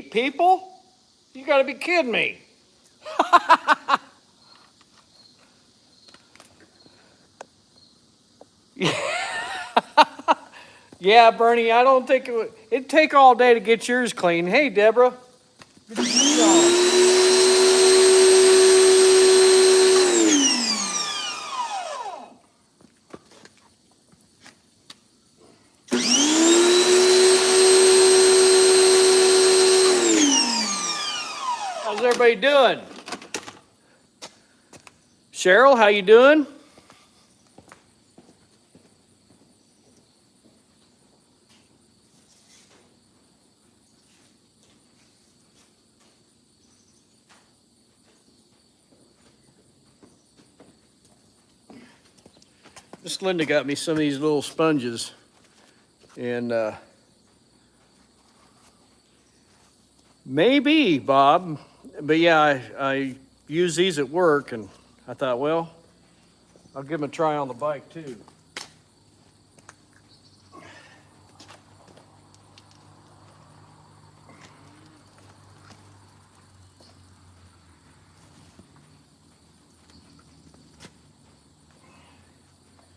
meet people? You gotta be kidding me. Yeah, Bernie, I don't think it'd take all day to get yours clean. Hey, Deborah. Good to see y'all. How's everybody doing? Cheryl, how you doing? Miss Linda got me some of these little sponges, and maybe, Bob, but yeah, I use these at work, and I thought, well, I'll give them a try on the bike too.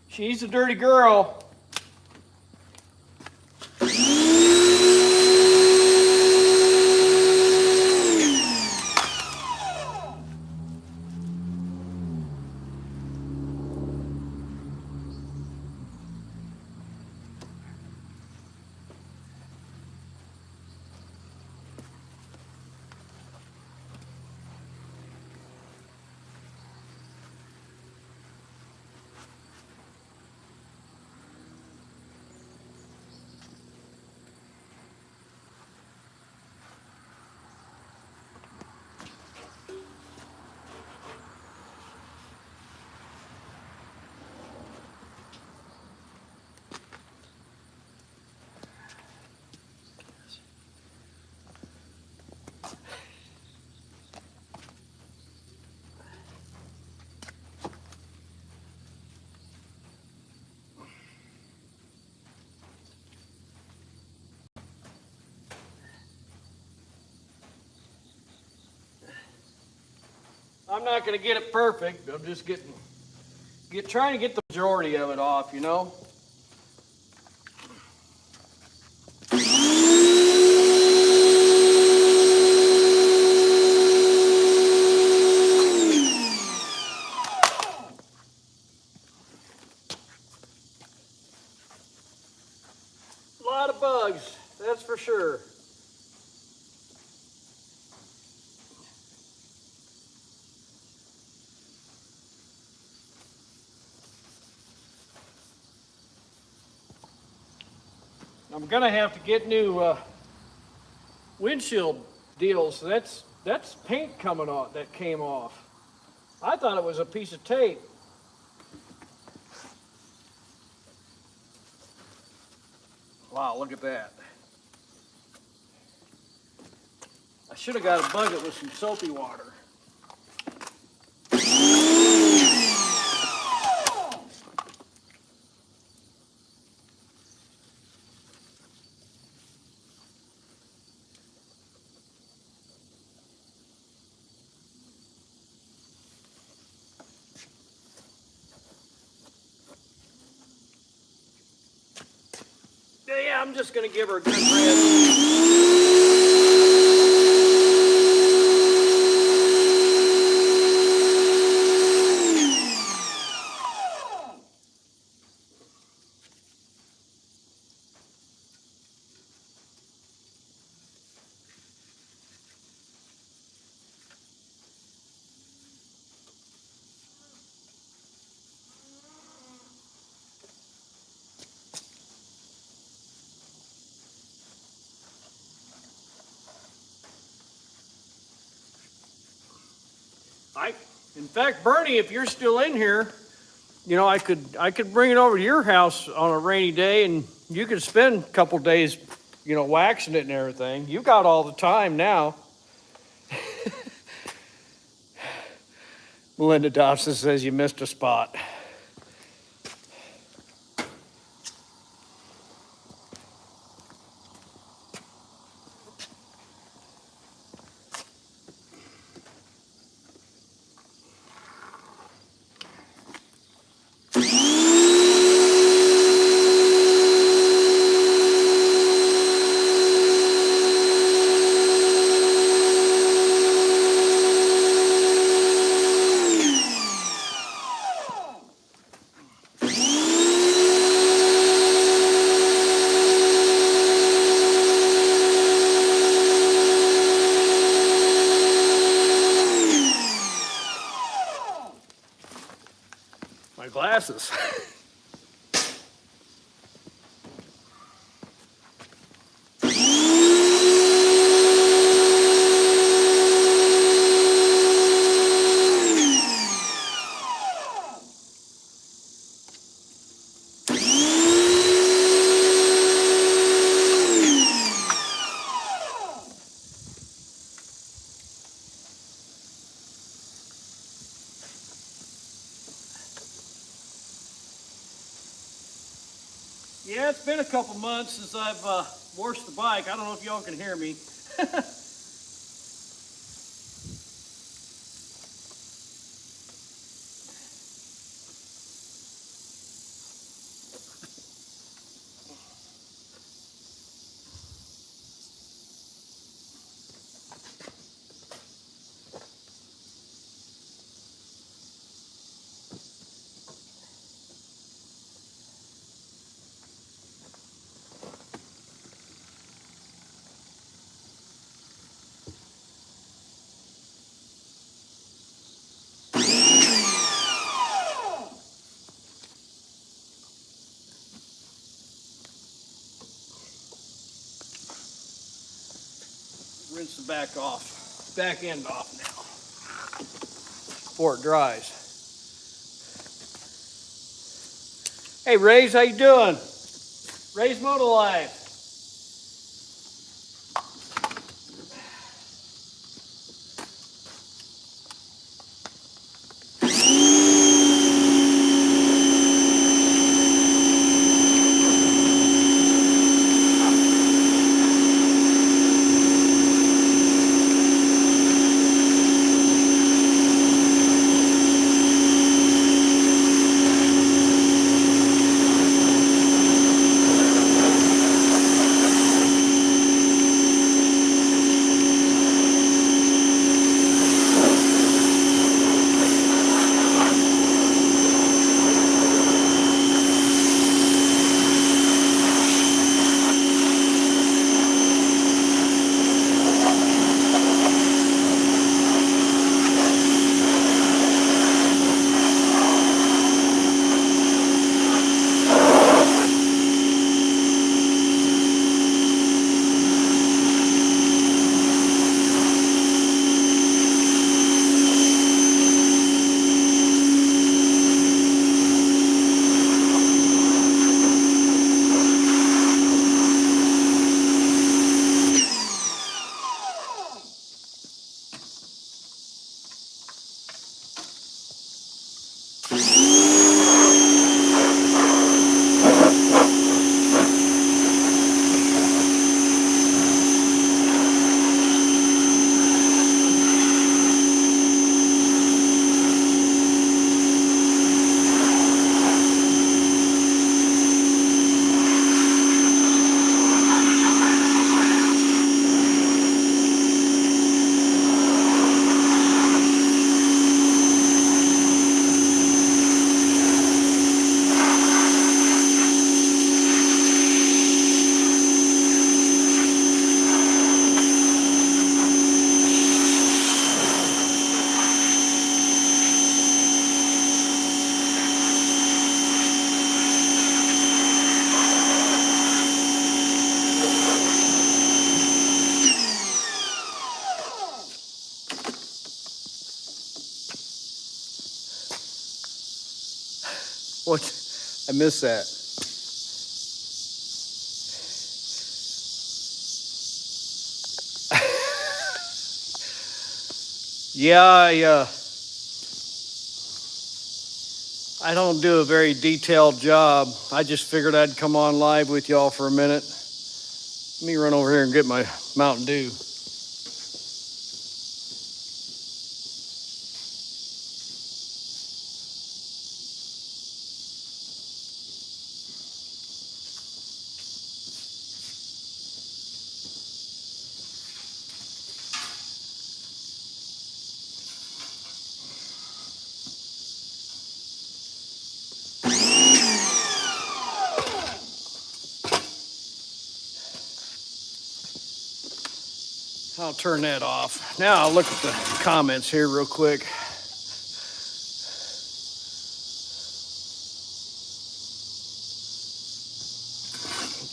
She's a dirty girl. I'm not going to get it perfect. I'm just trying to get the majority of it off, you know. A lot of bugs, that's for sure. I'm gonna have to get new windshield deals. That's paint coming off. That came off. I thought it was a piece of tape. Wow, look at that. I should have got a bucket with some soapy water. Yeah, I'm just gonna give her a good rinse. In fact, Bernie, if you're still in here, you know, I could bring it over to your house on a rainy day, and you could spend a couple days, you know, waxing it and everything. You got all the time now. Melinda Dobson says you missed a spot. glasses. Yeah, it's been a couple months since I've washed the bike. I don't know if y'all can hear me. Rinse the back end off now before it dries. Hey, Ray's, how you doing? Ray's Moto Life. What? I missed that. Yeah, I don't do a very detailed job. I just figured I'd come on live with y'all for a minute. Let me run over here and get my Mountain Dew. I'll turn that off. Now I'll look at the comments here real quick.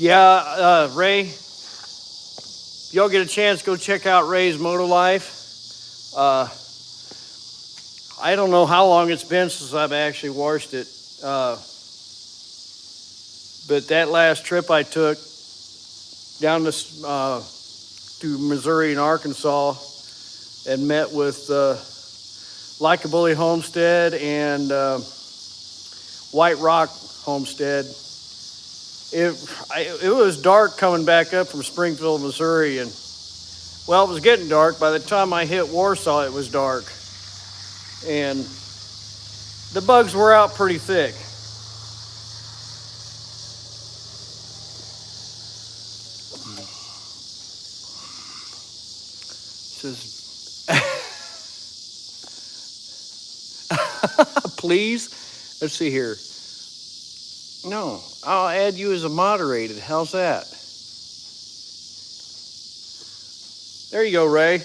Yeah, Ray, y'all get a chance, go check out Ray's Moto Life. I don't know how long it's been since I've actually washed it. But that last trip I took down to Missouri and Arkansas and met with Lycabully Homestead and White Rock Homestead. It was dark coming back up from Springfield, Missouri, and well, it was getting dark. By the time I hit Warsaw, it was dark, and the bugs were out pretty thick. Says, please. Let's see here. No, I'll add you as a moderated. How's that? There you go, Ray.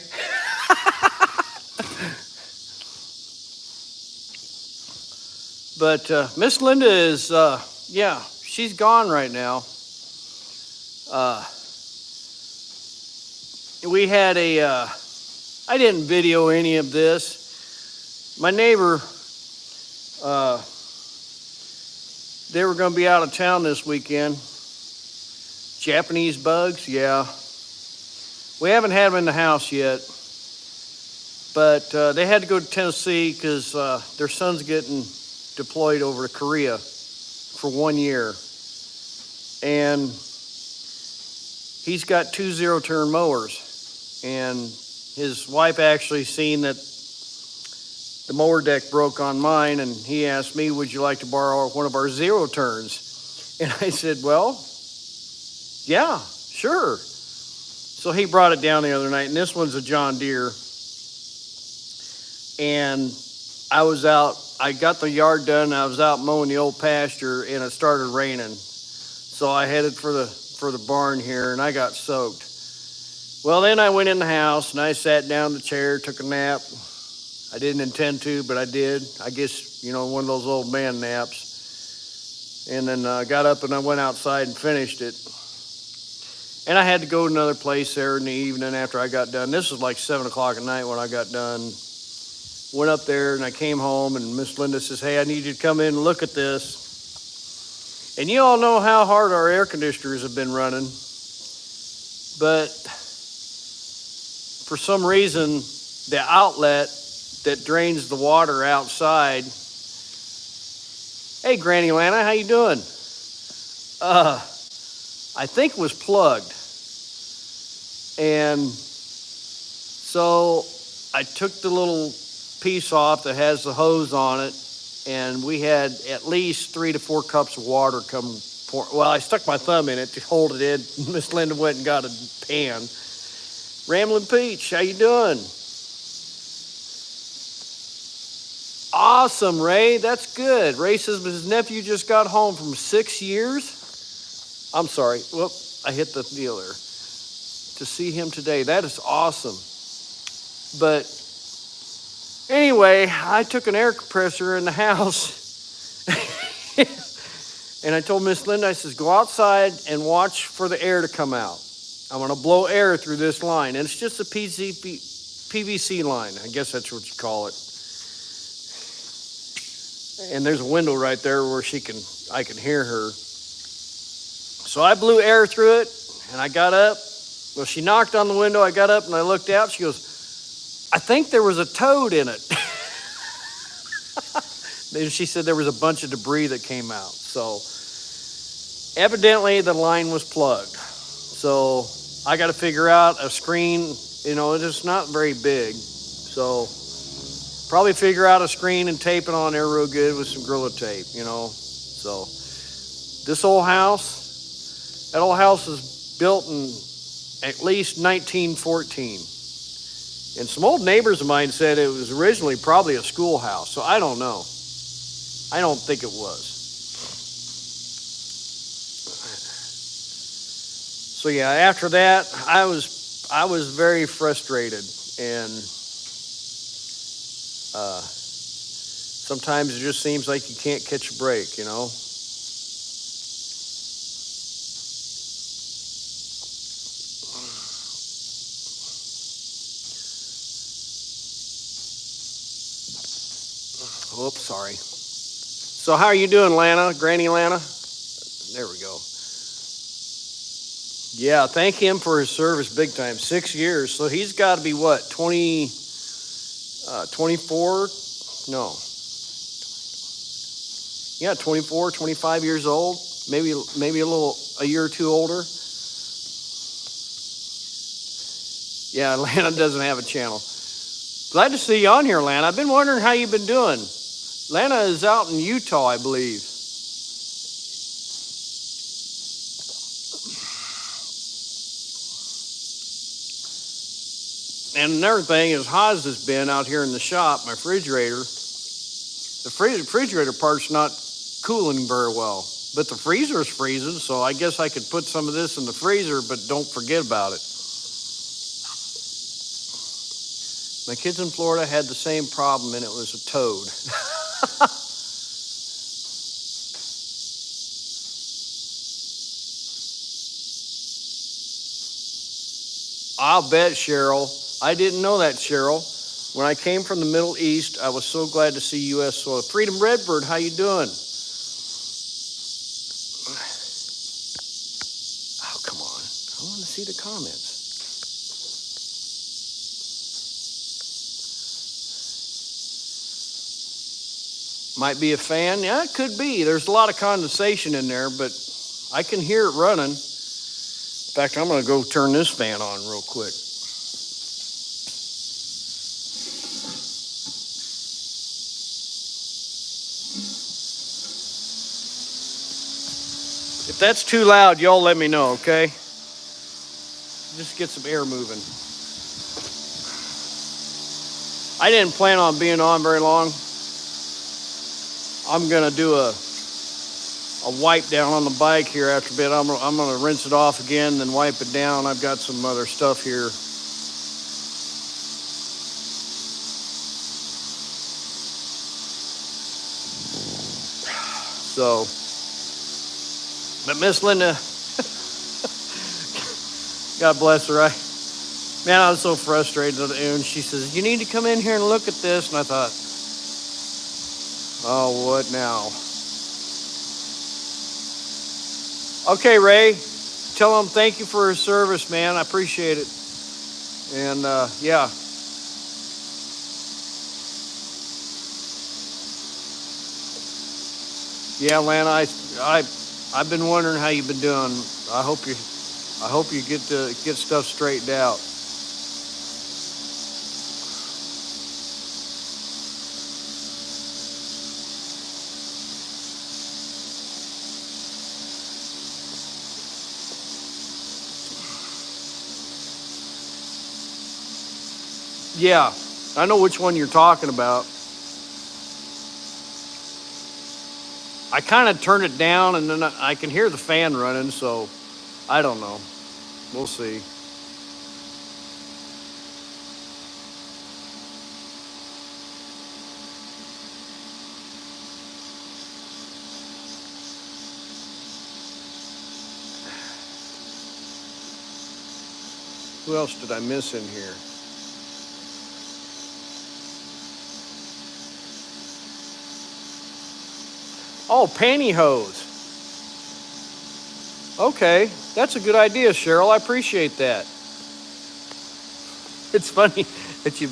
But Miss Linda is, yeah, she's gone right now. We had I didn't video any of this. My neighbor, they were going to be out of town this weekend. Japanese bugs, yeah. We haven't had them in the house yet, but they had to go to Tennessee because their son's getting deployed over to Korea for 1 year. And he's got 2 zero-turn mowers. And his wife actually seen that the mower deck broke on mine, and he asked me, would you like to borrow one of our zero turns? And I said, well, yeah, sure. So he brought it down the other night, and this one's a John Deere. And I was out, I got the yard done, I was out mowing the old pasture, and it started raining. So I headed for the barn here, and I got soaked. Well, then I went in the house, and I sat down in the chair, took a nap. I didn't intend to, but I did. I guess, one of those old man naps. And then I got up and I went outside and finished it. And I had to go to another place there in the evening after I got done. This was like 7 o'clock at night when I got done. Went up there and I came home, and Miss Linda says, hey, I need you to come in and look at this. And you all know how hard our air conditioners have been running. But for some reason, the outlet that drains the water outside. Hey, Granny Lana, how you doing? I think was plugged. And so I took the little piece off that has the hose on it, and we had at least 3 to 4 cups of water come pour. Well, I stuck my thumb in it to hold it in. Miss Linda went and got a pan. Ramblin' Peach, how you doing? Awesome, Ray. That's good. Ray says his nephew just got home from 6 years. I'm sorry. Whoop, I hit the deal there. To see him today. That is awesome. But anyway, I took an air compressor in the house. And I told Miss Linda, I says, go outside and watch for the air to come out. I'm going to blow air through this line. And it's just a PVC line. I guess that's what you call it. And there's a window right there where I can hear her. So I blew air through it, and I got up. Well, she knocked on the window. I got up and I looked out. She goes, I think there was a toad in it. Then she said there was a bunch of debris that came out. So evidently the line was plugged. So I got to figure out a screen. It's not very big. So probably figure out a screen and tape it on there real good with some Gorilla Tape, So this old house, that old house was built in at least 1914. And some old neighbors of mine said it was originally probably a schoolhouse. So I don't know. I don't think it was. So yeah, after that, I was very frustrated, and sometimes it just seems like you can't catch a break, Oops, sorry. So how are you doing, Lana? Granny Lana? There we go. Yeah, thank him for his service big time. 6 years. So he's got to be what, 24? No. Yeah, 24, 25 years old. Maybe a year or two older. Yeah, Lana doesn't have a channel. Glad to see you on here, Lana. I've been wondering how you've been doing. Lana is out in Utah, I believe. And another thing, as hot as it's been out here in the shop, my refrigerator, the refrigerator part's not cooling very well. But the freezer's freezing, so I guess I could put some of this in the freezer, but don't forget about it. My kids in Florida had the same problem, and it was a toad. I'll bet, Cheryl. I didn't know that, Cheryl. When I came from the Middle East, I was so glad to see U.S. soil. Freedom Redbird, how you doing? Oh, come on. I want to see the comments. Might be a fan. Yeah, it could be. There's a lot of condensation in there, but I can hear it running. In fact, I'm going to go turn this fan on real quick. If that's too loud, y'all let me know, okay? Just get some air moving. I didn't plan on being on very long. I'm gonna do a wipe down on the bike here after a bit. I'm gonna rinse it off again, then wipe it down. I've got some other stuff here. So, but Miss Linda, God bless her. Man, I was so frustrated. And she says, "You need to come in here and look at this." And I thought, oh, what now? Okay, Ray, tell him thank you for his service, man. I appreciate it. And yeah. Yeah, Lana, I've been wondering how you've been doing. I hope you get stuff straightened out. Yeah, I know which one you're talking about. I kind of turned it down, and then I can hear the fan running, so I don't know. We'll see. Who else did I miss in here? Oh, pantyhose. Okay, that's a good idea, Cheryl. I appreciate that. It's funny that you...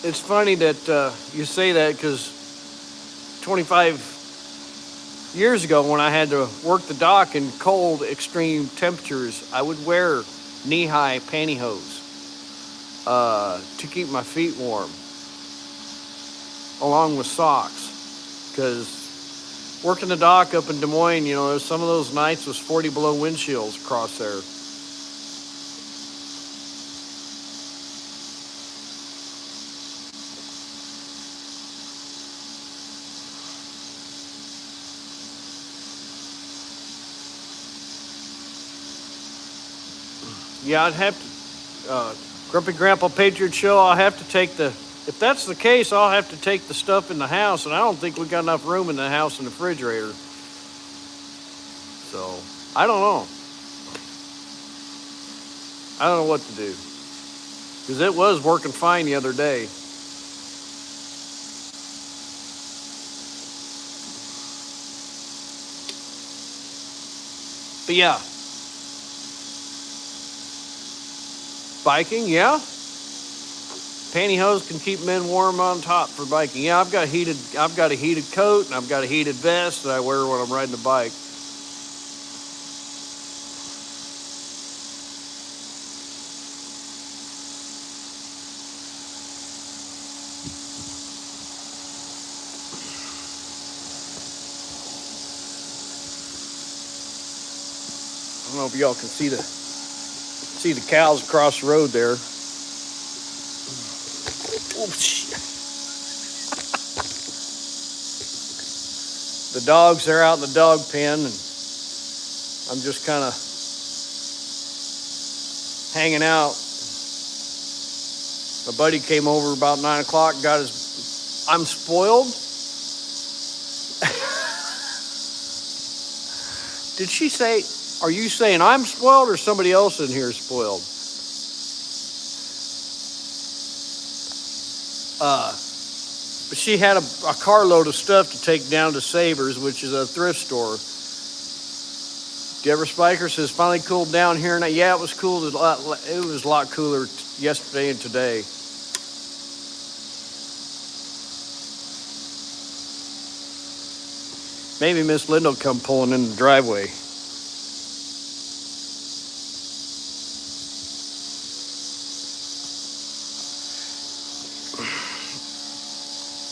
It's funny that you say that, because 25 years ago when I had to work the dock in cold, extreme temperatures, I would wear knee-high pantyhose to keep my feet warm, along with socks, because working the dock up in Des Moines, you know, some of those nights was 40 below wind chills across there. Yeah, I'd have to, Grumpy Grandpa Patriot Show, I'll have to take if that's the case, I'll have to take the stuff in the house, and I don't think we got enough room in the house in the refrigerator. So, I don't know. I don't know what to do. because it was working fine the other day. But yeah, biking, yeah. Pantyhose can keep men warm on top for biking. Yeah, I've got a heated coat and I've got a heated vest that I wear when I'm riding a bike. I don't know if y'all can see the cows across the road there. The dogs, they're out in the dog pen, and I'm just kind of hanging out. My buddy came over about 9 o'clock, I'm spoiled. Did she say, are you saying I'm spoiled or somebody else in here is spoiled? But she had a carload of stuff to take down to Savers, which is a thrift store. Deborah Spiker says, finally cooled down here. And yeah, it was cool. It was a lot cooler yesterday and today. Maybe Miss Linda will come pulling in the driveway.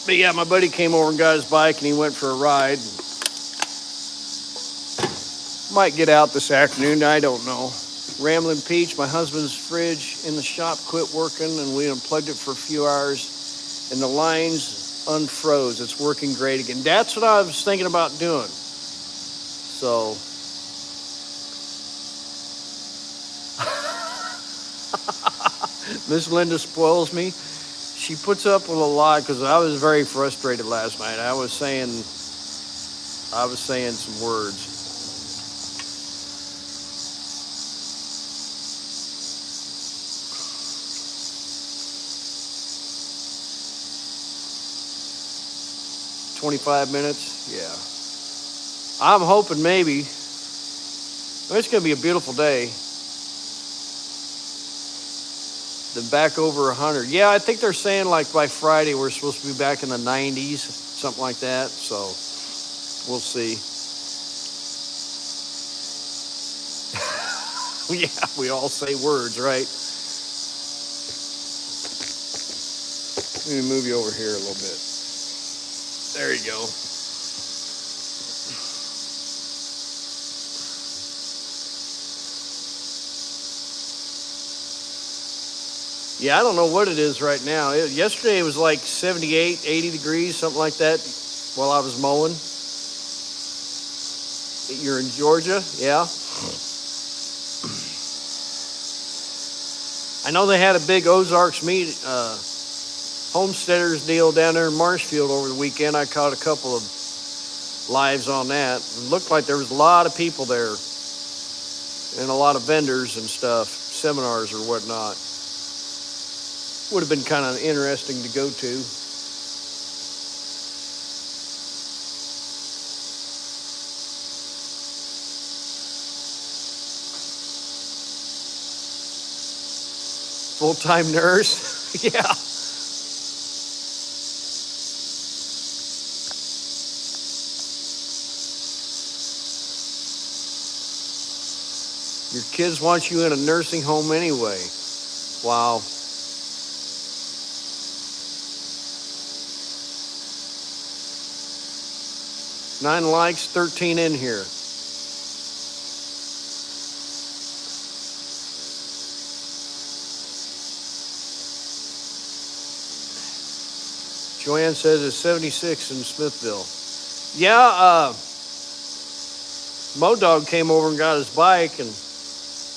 But yeah, my buddy came over and got his bike and he went for a ride. Might get out this afternoon, I don't know. Ramblin' Peach, my husband's fridge in the shop quit working and we unplugged it for a few hours and the lines unfroze. It's working great again. That's what I was thinking about doing. So Miss Linda spoils me. She puts up with a lot because I was very frustrated last night. I was saying some words. "25 minutes, yeah. I'm hoping maybe. It's going to be a beautiful day. Then back over 100. Yeah, I think they're saying like by Friday we're supposed to be back in the 90s, something like that. So we'll see. Yeah, we all say words, right? Let me move you over here a little bit. There you go. Yeah, I don't know what it is right now. Yesterday it was like 78, 80 degrees, something like that, while I was mowing. You're in Georgia? Yeah. I know they had a big Ozarks homesteaders deal down there in Marshfield over the weekend. I caught a couple of lives on that. It looked like there was a lot of people there and a lot of vendors and stuff, seminars or whatnot. Would have been kind of interesting to go to. Full-time nurse? Yeah. Your kids want you in a nursing home anyway. Wow. Nine likes, 13 in here. Joanne says it's 76 in Smithville. Yeah, Mo-Dog came over and got his bike and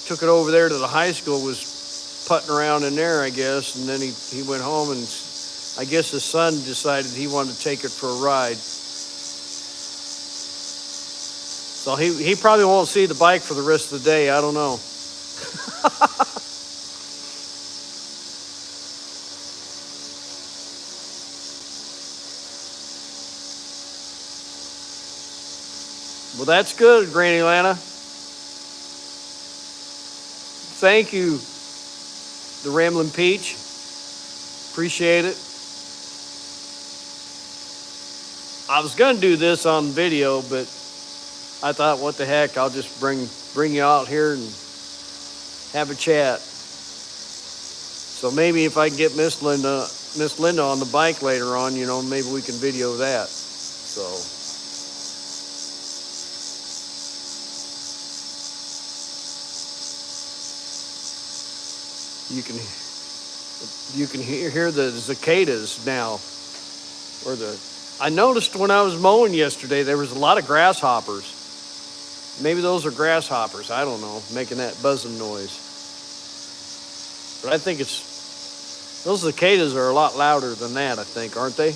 took it over there to the high school, was putting around in there, I guess, and then he went home and I guess his son decided he wanted to take it for a ride. So he probably won't see the bike for the rest of the day. I don't know. Well, that's good, Granny Lana. Thank you, the Ramblin' Peach. Appreciate it. I was gonna do this on video, but I thought, what the heck? I'll just bring you out here and have a chat. So maybe if I can get Miss Linda on the bike later on, maybe we can video that. So. You can hear the cicadas now, I noticed when I was mowing yesterday, there was a lot of grasshoppers. Maybe those are grasshoppers, I don't know, making that buzzing noise. But I think those cicadas are a lot louder than that, I think, aren't they?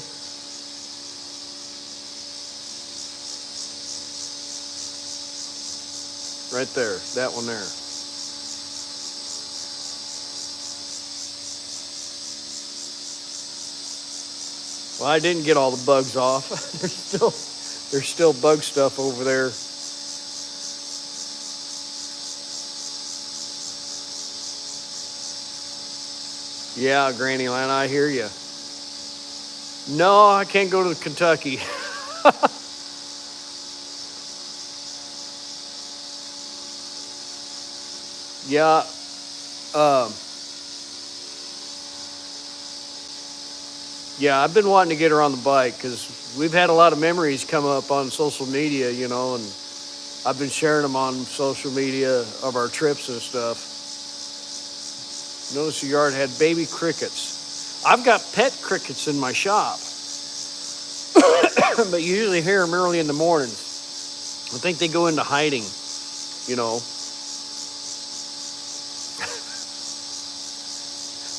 Right there, that one there. Well, I didn't get all the bugs off. There's still bug stuff over there. Yeah, Granny Lana, I hear you. No, I can't go to Kentucky. Yeah. Yeah, I've been wanting to get her on the bike because we've had a lot of memories come up on social media, and I've been sharing them on social media of our trips and stuff. Notice the yard had baby crickets. I've got pet crickets in my shop, but you usually hear them early in the mornings. I think they go into hiding,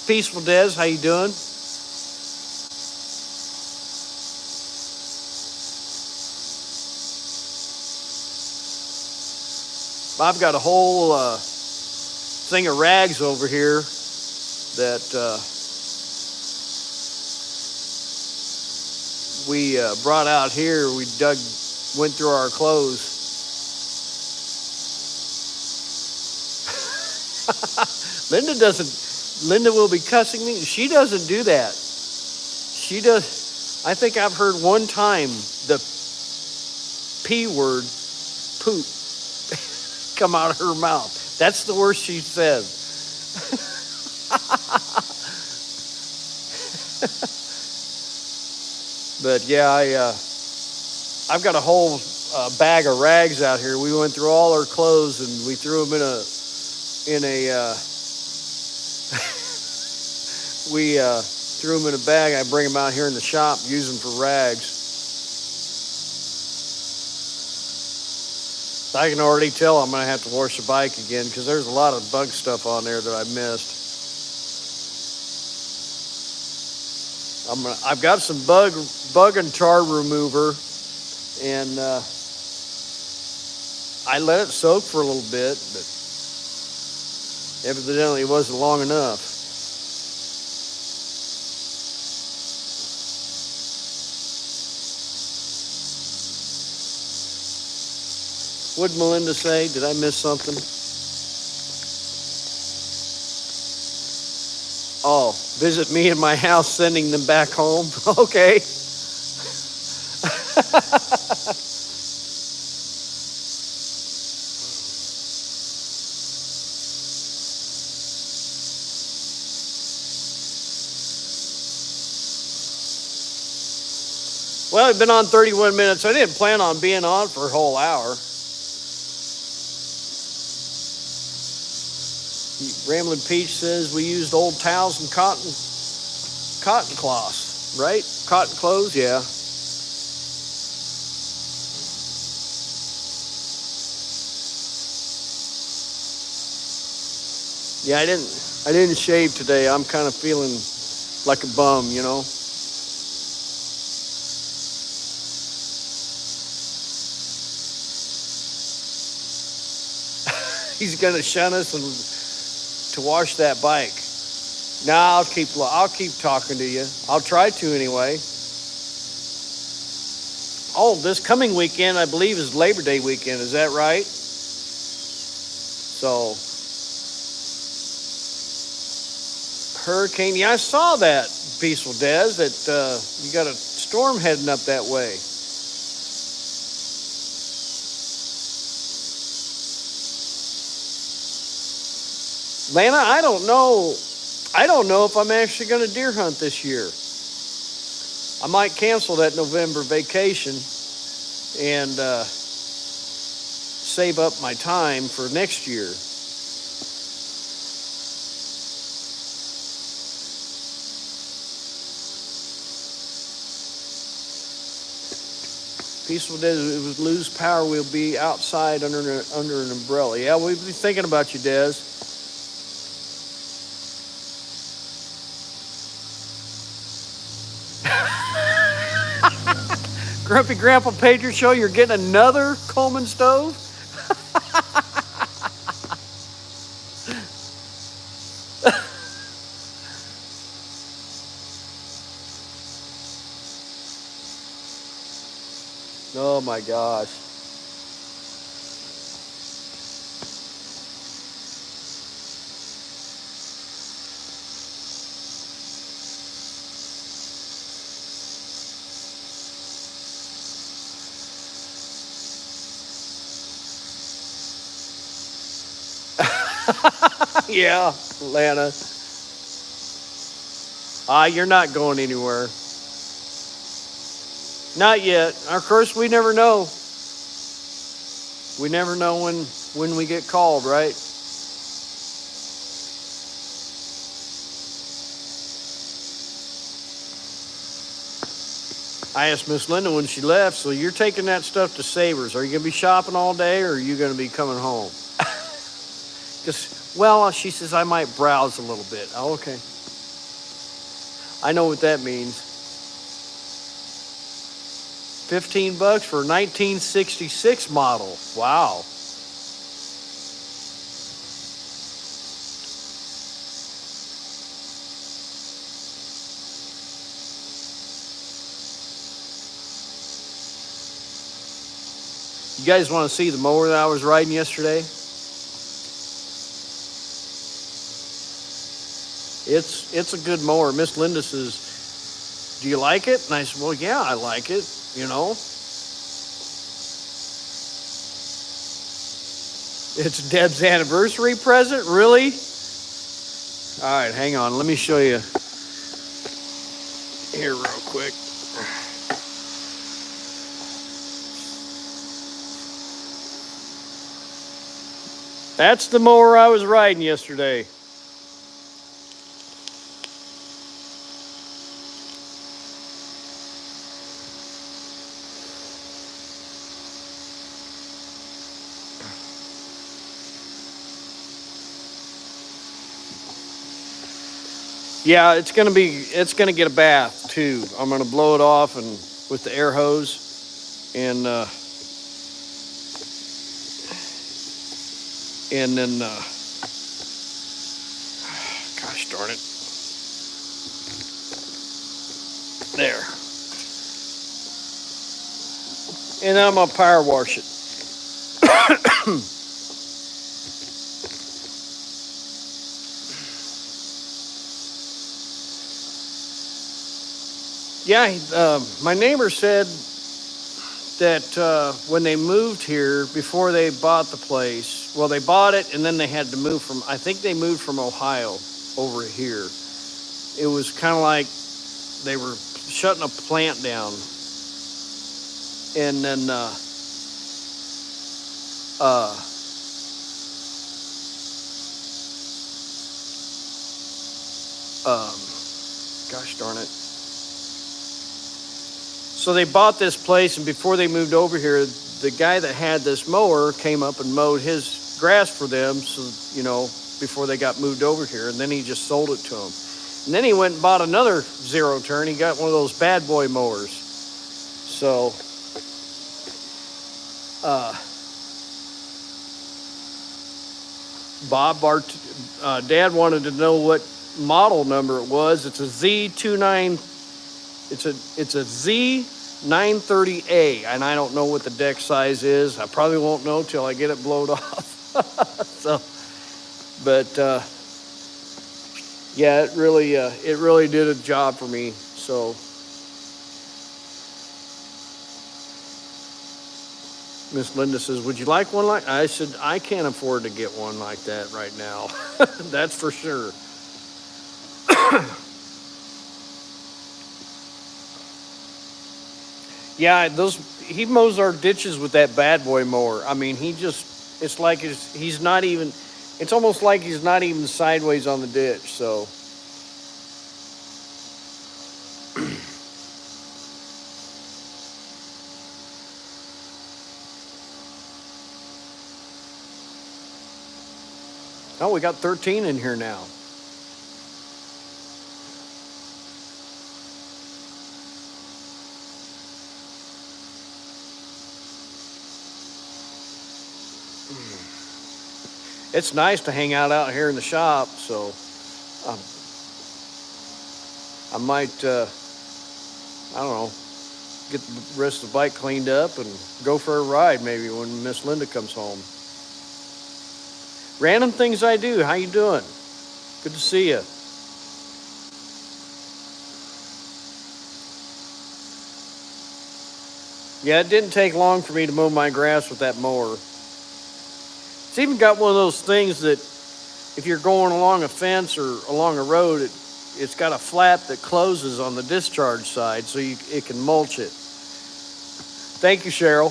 Peaceful Des, how you doing? I've got a whole thing of rags over here that we brought out here. We went through our clothes. Linda will be cussing me. She doesn't do that. She does. I think I've heard one time the P word, poop, come out of her mouth. That's the worst she says. But yeah, I've got a whole bag of rags out here. We went through all our clothes and we threw them we threw them in a bag. I bring them out here in the shop, use them for rags. I can already tell I'm going to have to wash the bike again because there's a lot of bug stuff on there that I missed. I've got some bug and tar remover, and I let it soak for a little bit, but evidently it wasn't long enough. What did Melinda say? Did I miss something? Oh, visit me in my house, sending them back home. Okay. Well, I've been on 31 minutes. I didn't plan on being on for a whole hour. Ramblin' Peach says we used old towels and cotton cloths, right? Cotton clothes, yeah. Yeah, I didn't shave today. I'm kind of feeling like a bum, He's gonna shun us to wash that bike. Now I'll keep talking to you. I'll try to anyway. oh, this coming weekend, I believe, is Labor Day weekend. Is that right? So, hurricane. Yeah, I saw that, Peaceful Des, that you got a storm heading up that way. Lana, I don't know. I don't know if I'm actually going to deer hunt this year. I might cancel that November vacation and save up my time for next year. Peaceful Des, if we lose power, we'll be outside under an umbrella. Yeah, we'll be thinking about you, Des. Grumpy Grandpa Pager Show, you're getting another Coleman stove? Oh my gosh. Yeah, Lana. You're not going anywhere. Not yet. Of course, we never know. We never know when we get called, right? I asked Miss Linda when she left, so you're taking that stuff to Savers. Are you going to be shopping all day, or are you going to be coming home? Well, she says, I might browse a little bit. Oh, okay. I know what that means. $15 for a 1966 model. Wow. You guys want to see the mower that I was riding yesterday? It's a good mower. Miss Linda says, do you like it? And I said, well, yeah, I like it, you know. It's Deb's anniversary present? Really? All right, hang on. Let me show you here real quick. That's the mower I was riding yesterday. Yeah, it's gonna get a bath too. I'm gonna blow it off and with the air hose, and then gosh darn it, there. And then I'm gonna power wash it. Yeah, my neighbor said that when they moved here, before they bought the place, well, they bought it and then they had to move from, I think they moved from Ohio over here. It was kind of like they were shutting a plant down. And then, gosh darn it. So they bought this place, and before they moved over here, the guy that had this mower came up and mowed his grass for them, so, you know, before they got moved over here, and then he just sold it to them. And then he went and bought another zero turn. He got one of those bad boy mowers. So, Bob, our dad wanted to know what model number it was. It's a Z29. It's a Z 930A, and I don't know what the deck size is. I probably won't know till I get it blowed off. So, but yeah, it really did a job for me. So, Miss Linda says, "Would you like one like?" I said, "I can't afford to get one like that right now. That's for sure." Yeah, he mows our ditches with that bad boy mower. I mean, it's like he's not even, it's almost like he's not even sideways on the ditch. So, oh, we got 13 in here now. It's nice to hang out here in the shop, so um, I might, I don't know, get the rest of the bike cleaned up and go for a ride maybe when Miss Linda comes home. Random things I do. How you doing? Good to see you. Yeah, it didn't take long for me to mow my grass with that mower. It's even got one of those things that if you're going along a fence or along a road, it's got a flap that closes on the discharge side so it can mulch it. Thank you, Cheryl.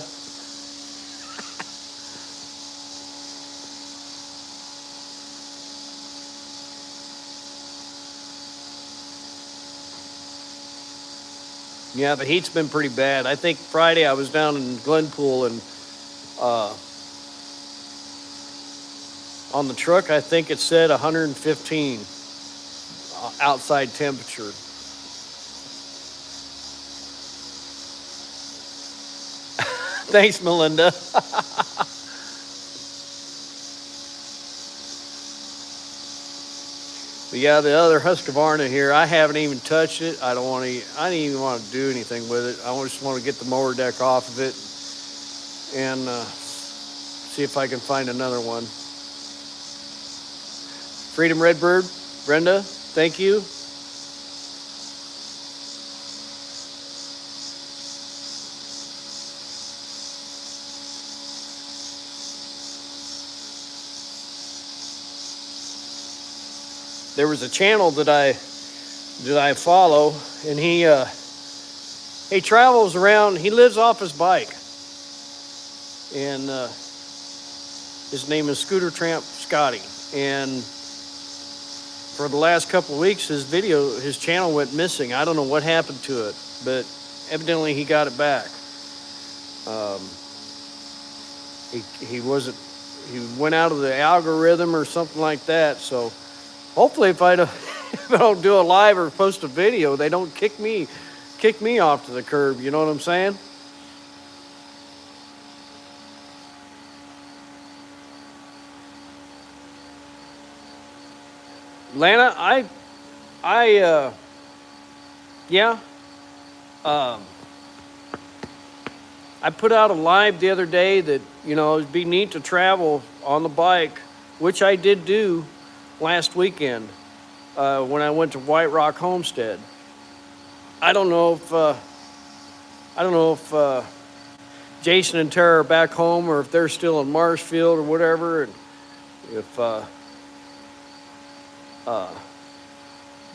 Yeah, the heat's been pretty bad. I think Friday I was down in Glenpool and on the truck, I think it said 115 outside temperature. Thanks, Melinda. But yeah, the other Husqvarna here, I haven't even touched it. I didn't even want to do anything with it. I just want to get the mower deck off of it and see if I can find another one. Freedom Redbird, Brenda, thank you. There was a channel that I follow, and he travels around. He lives off his bike, and his name is Scooter Tramp Scotty. And for the last couple of weeks, his channel went missing. I don't know what happened to it, but evidently he got it back. He went out of the algorithm or something like that. So hopefully, if I don't do a live or post a video, they don't kick me off to the curb. You know what I'm saying? Lana, yeah. I put out a live the other day that, it'd be neat to travel on the bike, which I did do last weekend when I went to White Rock Homestead. I don't know if Jason and Tara are back home or if they're still in Marshfield or whatever. And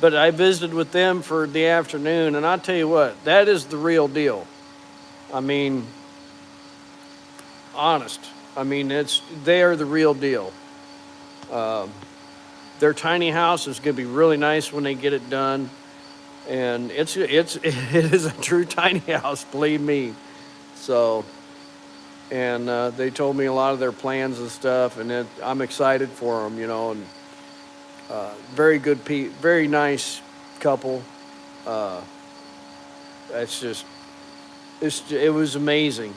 but I visited with them for the afternoon, and I'll tell you what, that is the real deal. I mean, honest. I mean, they are the real deal. Their tiny house is going to be really nice when they get it done, and it is a true tiny house, believe me. So, and they told me a lot of their plans and stuff, and I'm excited for them, and very good, very nice couple. It was amazing.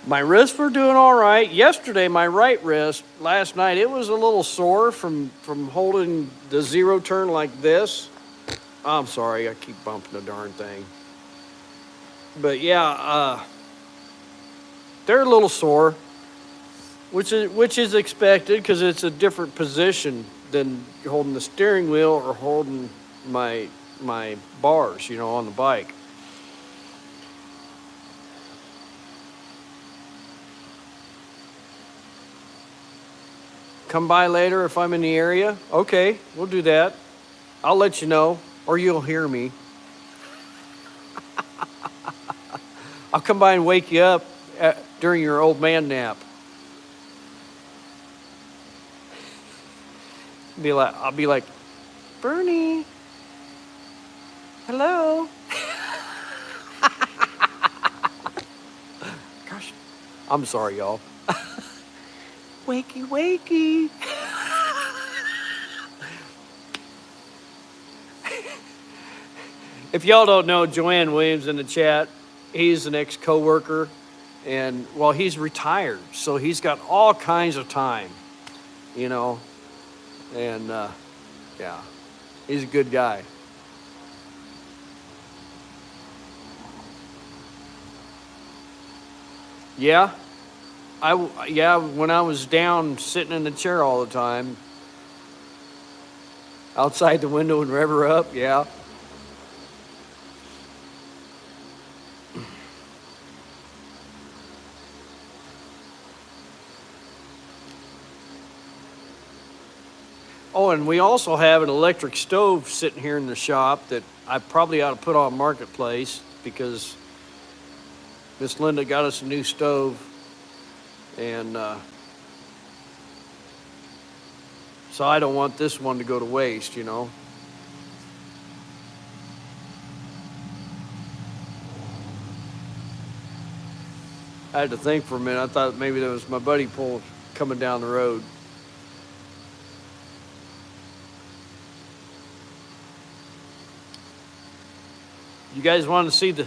My wrists were doing all right. Yesterday, my right wrist, last night, it was a little sore from holding the zero turn like this. I'm sorry, I keep bumping the darn thing. But yeah, they're a little sore, which is expected because it's a different position than holding the steering wheel or holding my bars, on the bike. Come by later if I'm in the area. Okay, we'll do that. I'll let you know, or you'll hear me. I'll come by and wake you up during your old man nap. I'll be like, Bernie, hello. Gosh, I'm sorry, y'all. Wakey, wakey. If y'all don't know Joanne Williams in the chat, he's an ex-coworker, and well, he's retired, so he's got all kinds of time, you know, and yeah, he's a good guy. Yeah, yeah, when I was down sitting in the chair all the time, outside the window and rev her up, yeah. Oh, and we also have an electric stove sitting here in the shop that I probably ought to put on Marketplace because Miss Linda got us a new stove, and so I don't want this one to go to waste, you know. I had to think for a minute. I thought maybe that was my buddy coming down the road. You guys want to see the...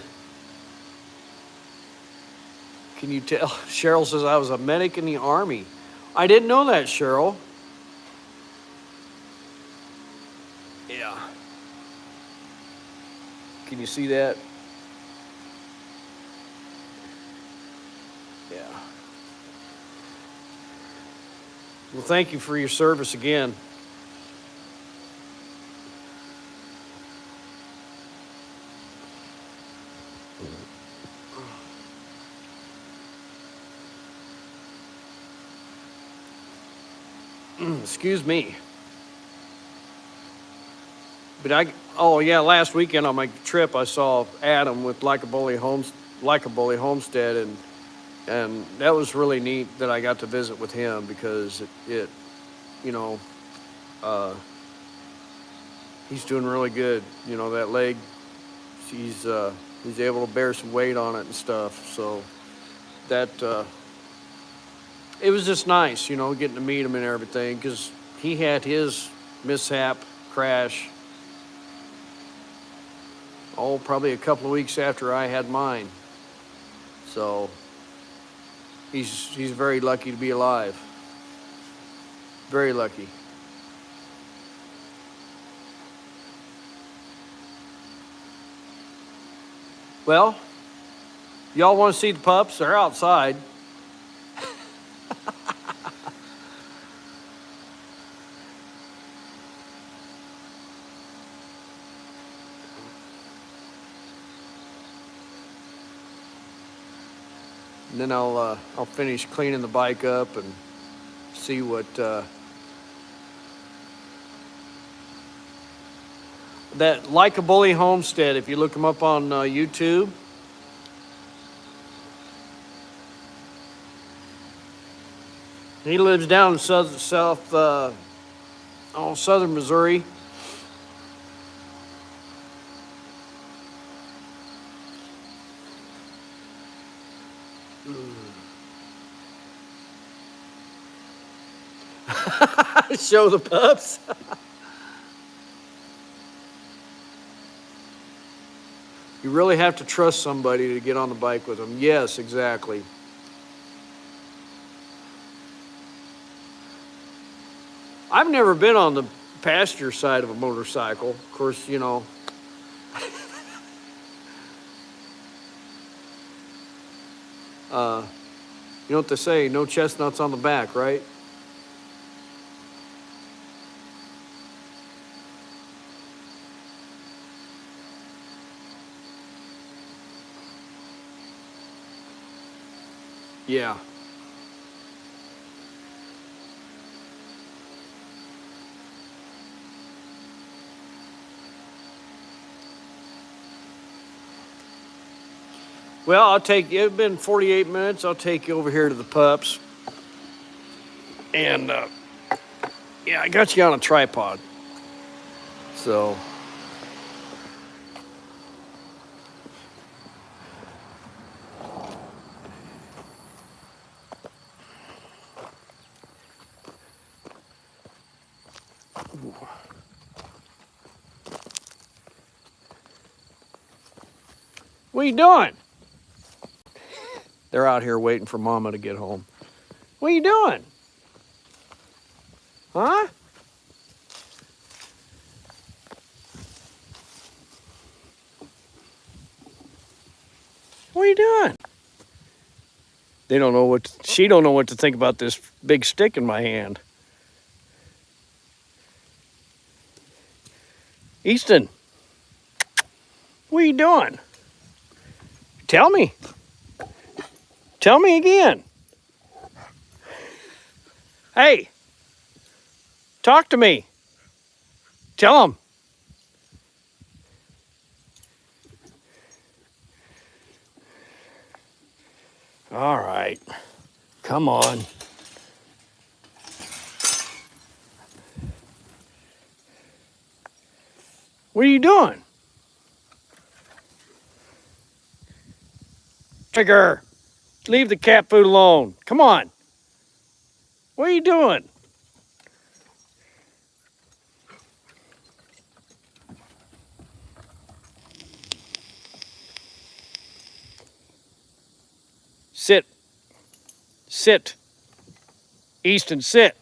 Can you tell? Cheryl says I was a medic in the Army. I didn't know that, Cheryl. Yeah. Can you see that? Yeah. Well, thank you for your service again. Excuse me. But oh yeah, last weekend on my trip, I saw Adam with Like a Bully Homestead, and that was really neat that I got to visit with him because it you know, he's doing really good. You know, that leg, he's able to bear some weight on it and stuff. So that it was just nice, you know, getting to meet him and everything because he had his mishap crash. Oh, probably a couple of weeks after I had mine. So he's very lucky to be alive. Very lucky. Well, y'all want to see the pups? They're outside. And then I'll finish cleaning the bike up and see what that Like a Bully Homestead. If you look them up on YouTube, he lives down in southern Missouri. Show the pups. You really have to trust somebody to get on the bike with them. Yes, exactly. I've never been on the passenger side of a motorcycle. Of course, you know, You know what they say, no chestnuts on the back, right? Yeah. Well, it's been 48 minutes. I'll take you over here to the pups. And, yeah, I got you on a tripod. So, what are you doing? They're out here waiting for Mama to get home. What are you doing? Huh? What are you doing? She don't know what to think about this big stick in my hand. Easton, what are you doing? Tell me. Tell me again. Hey, talk to me. Tell him. All right. Come on. What are you doing? Trigger, leave the cat food alone. Come on. What are you doing? Sit. Sit. Easton, sit.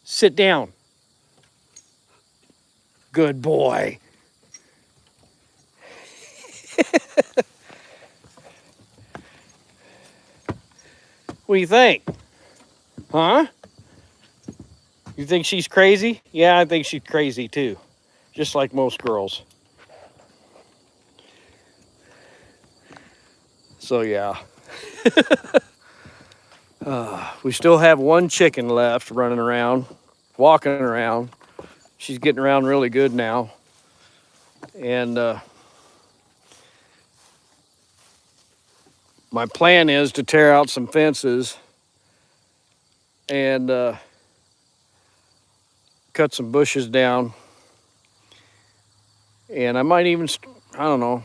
Sit down. Good boy. What do you think? Huh? You think she's crazy? Yeah, I think she's crazy too. Just like most girls. So yeah. We still have one chicken left running around, walking around. She's getting around really good now. And my plan is to tear out some fences and cut some bushes down. And I might even, I don't know,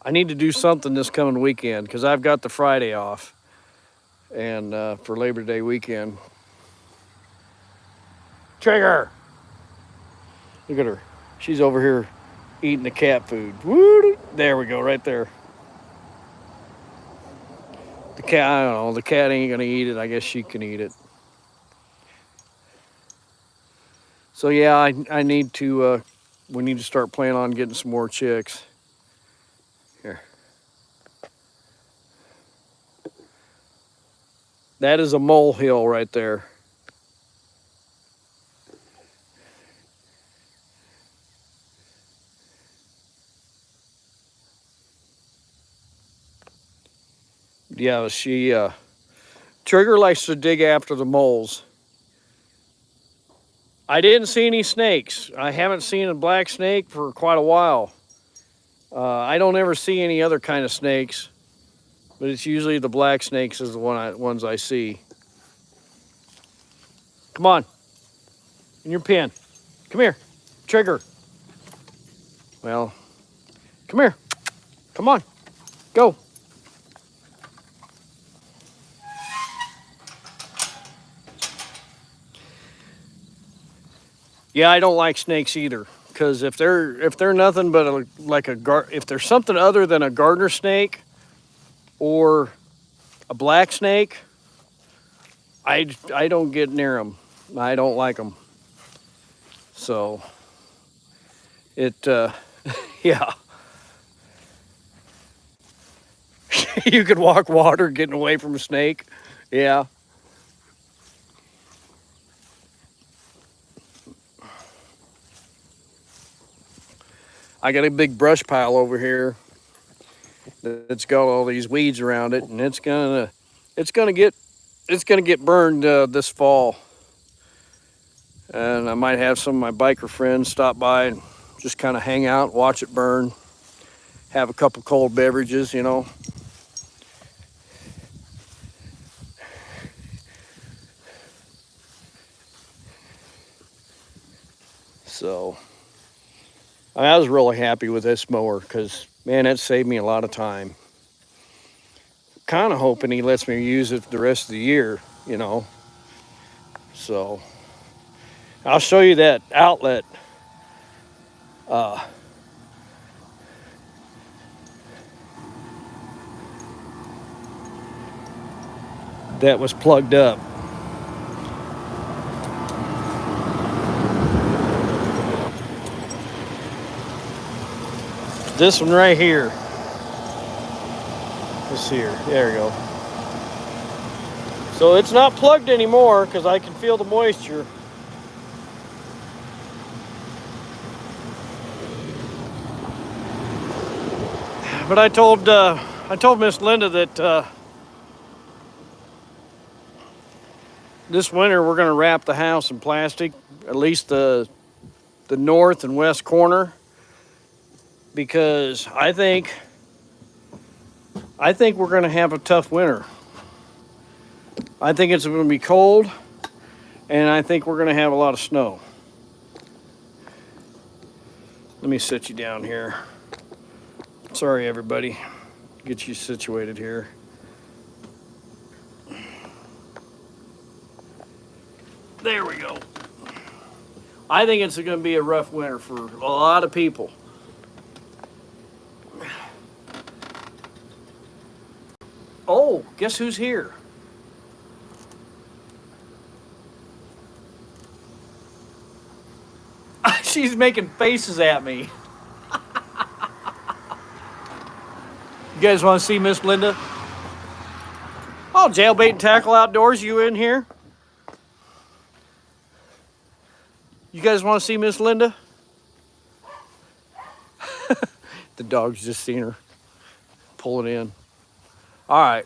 I need to do something this coming weekend because I've got the Friday off and for Labor Day weekend. Trigger! Look at her. She's over here eating the cat food. Woo! There we go, right there. The cat, I don't know, the cat ain't gonna eat it. I guess she can eat it. So yeah, I need to, we need to start planning on getting some more chicks. Here. That is a molehill right there. Yeah, Trigger likes to dig after the moles. I didn't see any snakes. I haven't seen a black snake for quite a while. I don't ever see any other kind of snakes, but it's usually the black snakes is the ones I see. Come on, in your pen. Come here, Trigger. Well, come here. Come on, go. Yeah, I don't like snakes either. Because if they're nothing but if there's something other than a gardener snake or a black snake, I don't get near them. I don't like them. So it yeah. You could walk water getting away from a snake. Yeah. I got a big brush pile over here that's got all these weeds around it, and it's gonna get burned this fall. And I might have some of my biker friends stop by and just kind of hang out, watch it burn, have a couple cold beverages, you know. So I was really happy with this mower because, man, it saved me a lot of time. Kind of hoping he lets me use it the rest of the year, you know. So I'll show you that outlet. That was plugged up. This one right here. This here. There we go. So it's not plugged anymore because I can feel the moisture. But I told Miss Linda that this winter we're going to wrap the house in plastic, at least the north and west corner, because I think we're going to have a tough winter. I think it's going to be cold, and I think we're going to have a lot of snow. Let me sit you down here. Sorry, everybody. Get you situated here. There we go. I think it's going to be a rough winter for a lot of people. Oh, guess who's here? She's making faces at me. You guys want to see Miss Linda? Oh, Jailbait and Tackle Outdoors, you in here? You guys want to see Miss Linda? The dog's just seen her pull it in. All right.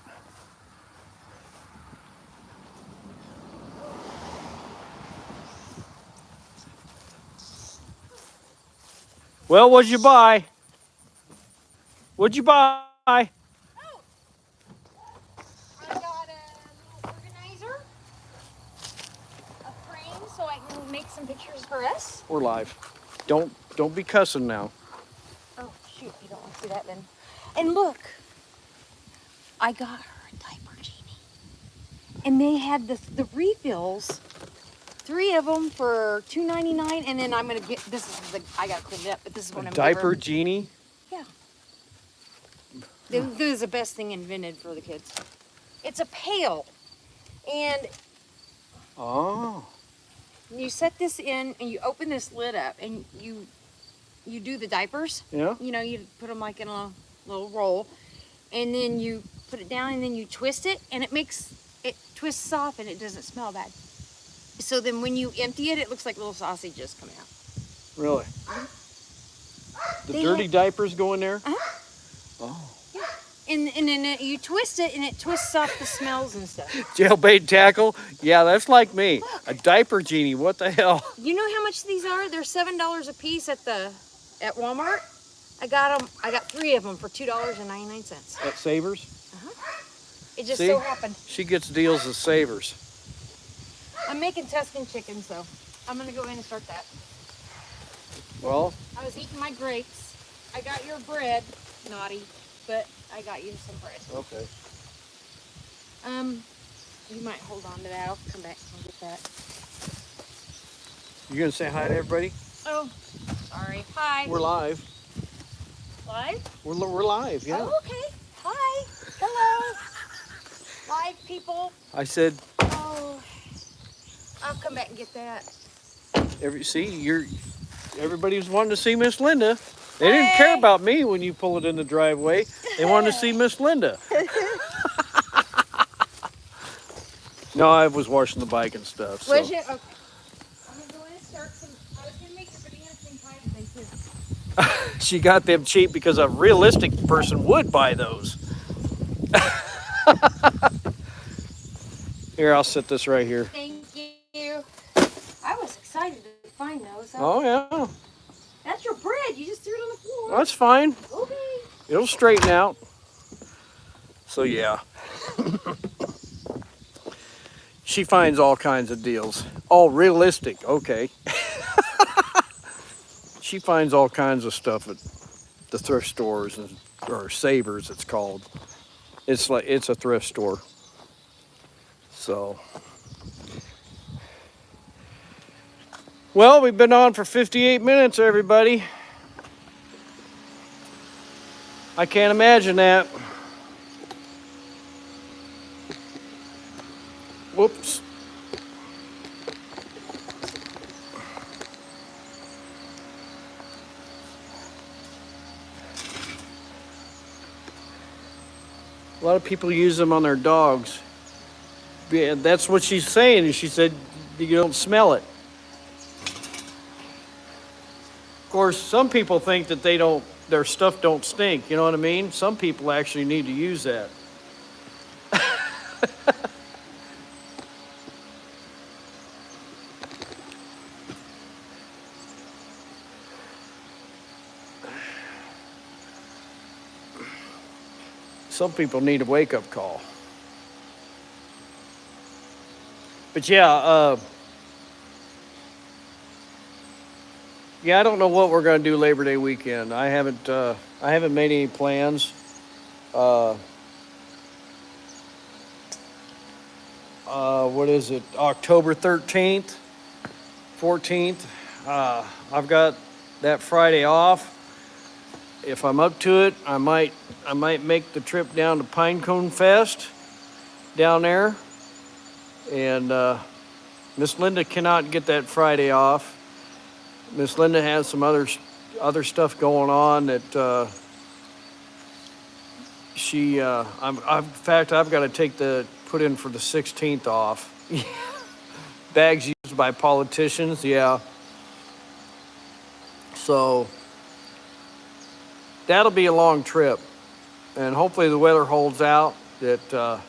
Well, what'd you buy? What'd you buy? Oh, I got a little organizer, a frame so I can make some pictures for us. We're live. Don't be cussing now. Oh, shoot, you don't want to see that then. And look, I got her a diaper genie. And they had the refills, 3 of them for $2.99, and then I'm going to get, I got to clean it up, but this is what I'm Diaper genie? Yeah. This is the best thing invented for the kids. It's a pail, and Oh. you set this in, and you open this lid up, and you do the diapers. Yeah. You know, you put them like in a little roll, and then you put it down, and then you twist it, and it twists off, and it doesn't smell bad. So then when you empty it, it looks like little sausages come out. Really? The They dirty had- diapers go in there? Uh-huh. Oh. And then you twist it, and it twists off the smells and stuff. Jailbait and Tackle? Yeah, that's like me. A diaper genie. What the hell? You know how much these are? They're $7 a piece at Walmart. I got 3 of them for $2.99. At Savers? It just See? so happened. She gets deals at Savers. I'm making Tuscan chickens though. I'm gonna go in and start that. Well, I was eating my grapes. I got your bread, naughty, but I got you some bread. okay. You might hold on to that. I'll come back and get that. You gonna say hi to everybody? Oh, sorry. Hi. We're live. Live? We're live, yeah. Oh, okay. Hi. Hello. Live people. I said, Oh, I'll come back and get that. everybody was wanting to see Miss Linda. They didn't care about me when you pull it in the driveway. They wanted to see Miss Linda. No, I was washing the bike and stuff. So. Was you? Okay. I'm gonna go in and start some. I was gonna make the banana cream pie today too. She got them cheap because a realistic person would buy those. Here, I'll set this right here. Thank you. I was excited to find those. Oh, yeah. That's your bread. You just threw it on the floor. That's fine. Okay. It'll straighten out. So, yeah. She finds all kinds of deals. Oh, realistic. Okay. She finds all kinds of stuff at the thrift stores, or Savers, it's called. It's a thrift store. So. Well, we've been on for 58 minutes, everybody. I can't imagine that. Whoops. A lot of people use them on their dogs. Yeah, that's what she's saying. She said you don't smell it. Of course, some people think that their stuff don't stink. You know what I mean? Some people actually need to use that. Some people need a wake-up call. But yeah, I don't know what we're gonna do Labor Day weekend. I haven't made any plans. What is it? October 13th, 14th. I've got that Friday off. If I'm up to it, I might make the trip down to Pinecone Fest down there. And Miss Linda cannot get that Friday off. Miss Linda has some other stuff going on that in fact, I've got to put in for the 16th off. Bags used by politicians, yeah. So that'll be a long trip, and hopefully the weather holds out that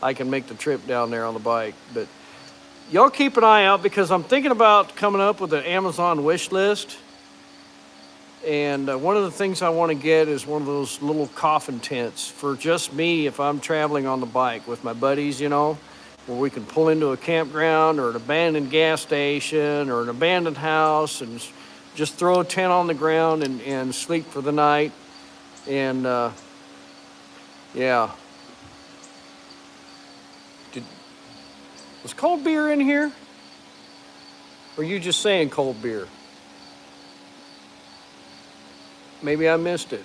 I can make the trip down there on the bike. But y'all keep an eye out, because I'm thinking about coming up with an Amazon wish list. And one of the things I want to get is one of those little coffin tents for just me if I'm traveling on the bike with my buddies, where we can pull into a campground or an abandoned gas station or an abandoned house and just throw a tent on the ground and sleep for the night. And yeah. Was cold beer in here? Or are you just saying cold beer? Maybe I missed it.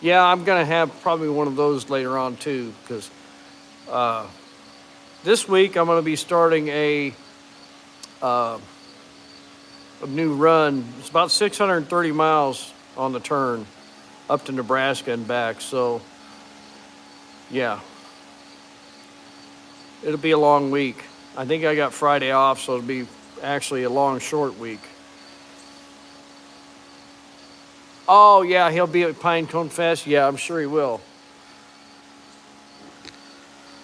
Yeah, I'm going to have probably one of those later on too, because this week I'm going to be starting a new run. It's about 630 miles on the turn up to Nebraska and back. So, yeah, it'll be a long week. I think I got Friday off, so it'll be actually a long, short week. Oh, yeah, he'll be at Pinecone Fest. Yeah, I'm sure he will.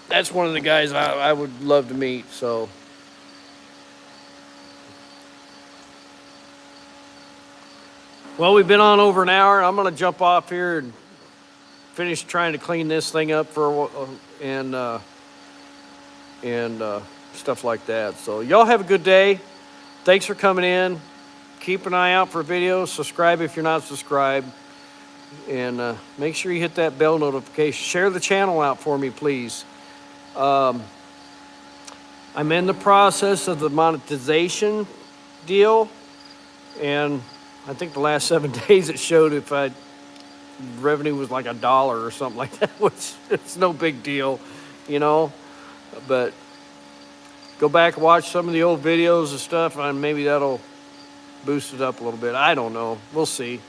That's one of the guys I would love to meet, so. Well, we've been on over an hour. I'm going to jump off here and finish trying to clean this thing up for a while, and stuff like that. So y'all have a good day. Thanks for coming in. Keep an eye out for videos. Subscribe if you're not subscribed. And make sure you hit that bell notification. Share the channel out for me, please. I'm in the process of the monetization deal. And I think the last 7 days it showed if revenue was like $1 or something like that, which it's no big deal, But go back and watch some of the old videos and stuff, and maybe that'll boost it up a little bit. I don't know. We'll see.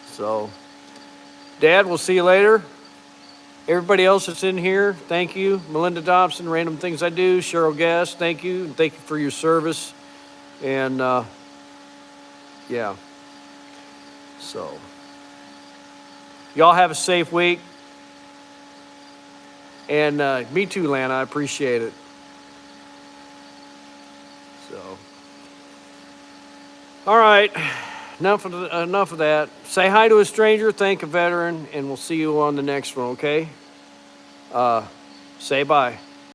So, Dad, we'll see you later. Everybody else that's in here, thank you. Melinda Dobson, Random Things I Do. Cheryl Guest, thank you. And thank you for your service. And yeah. So, y'all have a safe week. And me too, Lana. I appreciate it. So, all right. Enough of that. Say hi to a stranger, thank a veteran, and we'll see you on the next one, okay? Say bye.